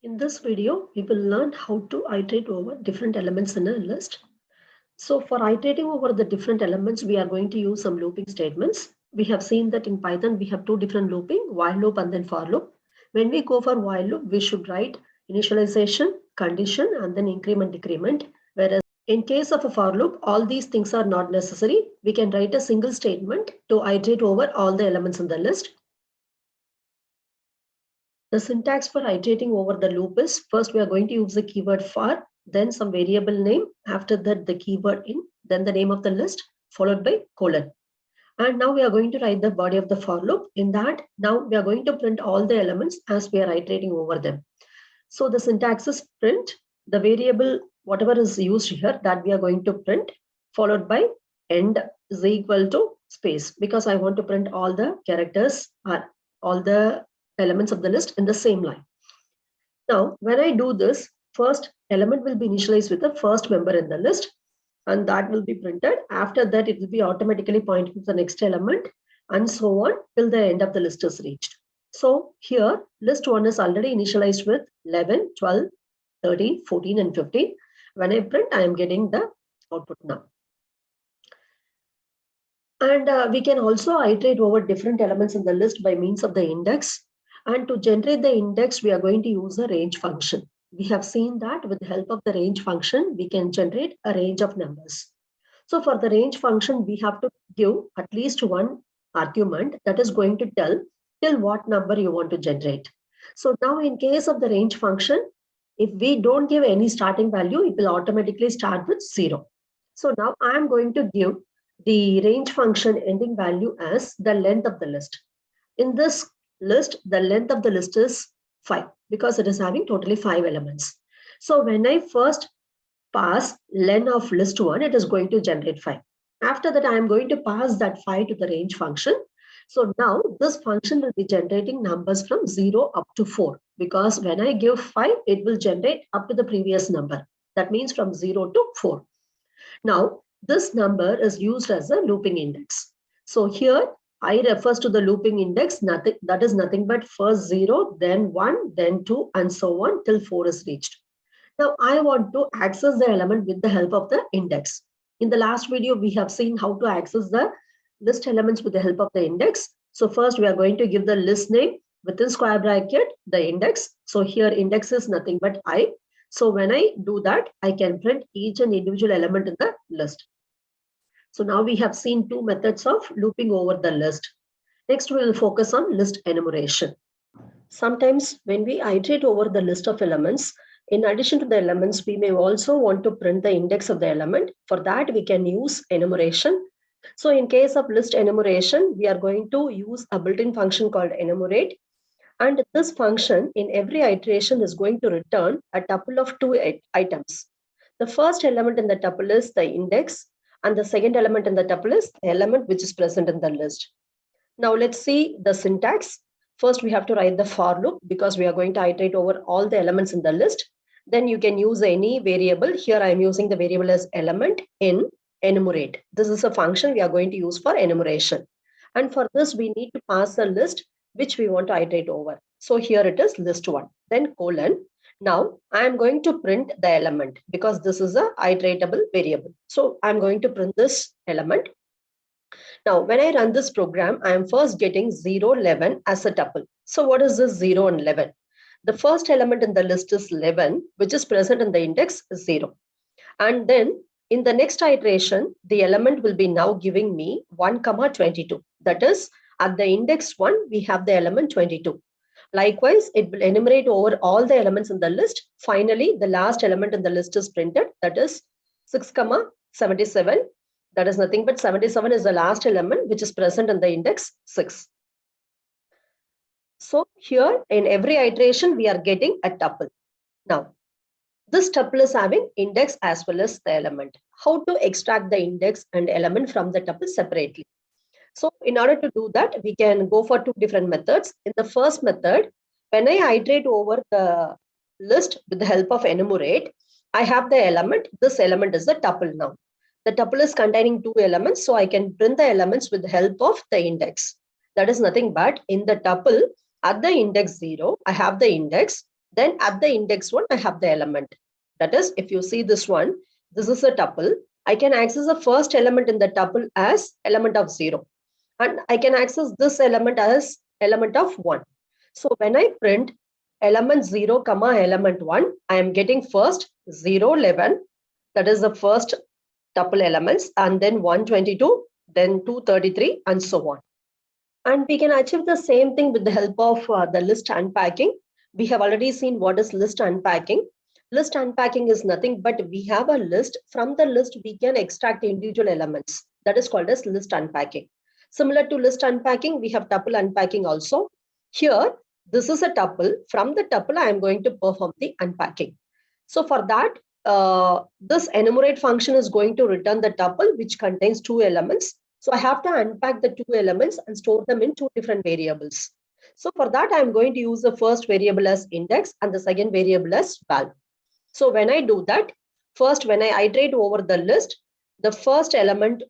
In this video, we will learn how to iterate over different elements in a list. So for iterating over the different elements, we are going to use some looping statements. We have seen that in Python, we have two different looping, while loop and then for loop. When we go for while loop, we should write initialization, condition, and then increment, decrement. Whereas in case of a for loop, all these things are not necessary. We can write a single statement to iterate over all the elements in the list. The syntax for iterating over the loop is first we are going to use the keyword for, then some variable name, after that the keyword in, then the name of the list, followed by colon. And now we are going to write the body of the for loop. In that, now we are going to print all the elements as we are iterating over them. So the syntax is print, the variable, whatever is used here, that we are going to print, followed by end is equal to space, because I want to print all the characters or all the elements of the list in the same line. Now, when I do this, first element will be initialized with the first member in the list, and that will be printed. After that, it will be automatically pointing to the next element, and so on till the end of the list is reached. So here, list 1 is already initialized with 11, 12, 13, 14, and 15. When I print, I am getting the output now. And we can also iterate over different elements in the list by means of the index. And to generate the index, we are going to use a range function. We have seen that with the help of the range function, we can generate a range of numbers. So for the range function, we have to give at least one argument that is going to tell till what number you want to generate. So now in case of the range function, if we don't give any starting value, it will automatically start with 0. So now I am going to give the range function ending value as the length of the list. In this list, the length of the list is 5 because it is having totally 5 elements. So when I first pass len of list 1, it is going to generate 5. After that, I am going to pass that 5 to the range function. So now this function will be generating numbers from 0 up to 4, because when I give 5, it will generate up to the previous number. That means from 0 to 4. Now, this number is used as a looping index. So here I refers to the looping index, that is nothing but first 0, then 1, then 2, and so on till 4 is reached. Now I want to access the element with the help of the index. In the last video, we have seen how to access the list elements with the help of the index. So first we are going to give the list name within square bracket, the index. So here index is nothing but I. So when I do that, I can print each and individual element in the list. So now we have seen two methods of looping over the list. Next, we will focus on list enumeration. Sometimes when we iterate over the list of elements, in addition to the elements, we may also want to print the index of the element. For that, we can use enumeration. So in case of list enumeration, we are going to use a built-in function called enumerate. And this function in every iteration is going to return a tuple of 2 items. The first element in the tuple is the index, and the second element in the tuple is the element which is present in the list. Now let's see the syntax. First, we have to write the for loop because we are going to iterate over all the elements in the list. Then you can use any variable. Here I am using the variable as element in enumerate. This is a function we are going to use for enumeration. And for this, we need to pass a list which we want to iterate over. So here it is list 1, then colon. Now I am going to print the element because this is a iteratable variable. So I'm going to print this element. Now, when I run this program, I am first getting 0, 11 as a tuple. So what is this 0 and 11? The first element in the list is 11, which is present in the index 0. And then in the next iteration, the element will be now giving me 1, 22. That is, at the index 1, we have the element 22. Likewise, it will enumerate over all the elements in the list. Finally, the last element in the list is printed. That is 6, 77. That is nothing but 77 is the last element which is present in the index 6. So here in every iteration, we are getting a tuple. Now, this tuple is having index as well as the element. How to extract the index and element from the tuple separately? So in order to do that, we can go for two different methods. In the first method, when I iterate over the list with the help of enumerate, I have the element. This element is the tuple now. The tuple is containing 2 elements, so I can print the elements with the help of the index. That is nothing but in the tuple at the index 0, I have the index. Then at the index 1, I have the element. That is, if you see this one, this is a tuple. I can access the first element in the tuple as element of 0. And I can access this element as element of 1. So when I print element 0, comma element 1, I am getting first 0, 11. That is the first tuple elements, and then 122, then 233, and so on. And we can achieve the same thing with the help of the list unpacking. We have already seen what is list unpacking. List unpacking is nothing but we have a list. From the list, we can extract individual elements. That is called as list unpacking. Similar to list unpacking, we have tuple unpacking also. Here, this is a tuple. From the tuple, I am going to perform the unpacking. So for that, this enumerate function is going to return the tuple which contains 2 elements. So I have to unpack the 2 elements and store them in 2 different variables. So for that, I'm going to use the first variable as index and the second variable as val. So when I do that, first when I iterate over the list, the first element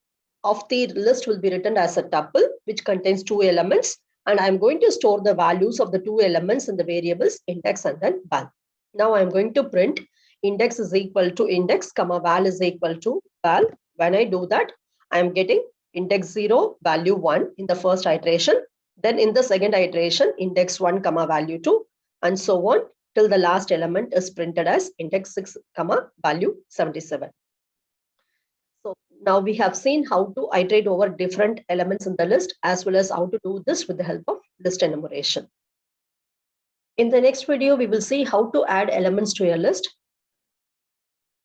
of the list will be written as a tuple which contains 2 elements, and I'm going to store the values of the 2 elements in the variables index and then val. Now I'm going to print index is equal to index, comma val is equal to val. When I do that, I'm getting index 0, value 1 in the first iteration. Then in the second iteration, index 1, comma value 2, and so on till the last element is printed as index 6, comma value 77. So now we have seen how to iterate over different elements in the list as well as how to do this with the help of list enumeration. In the next video, we will see how to add elements to a list.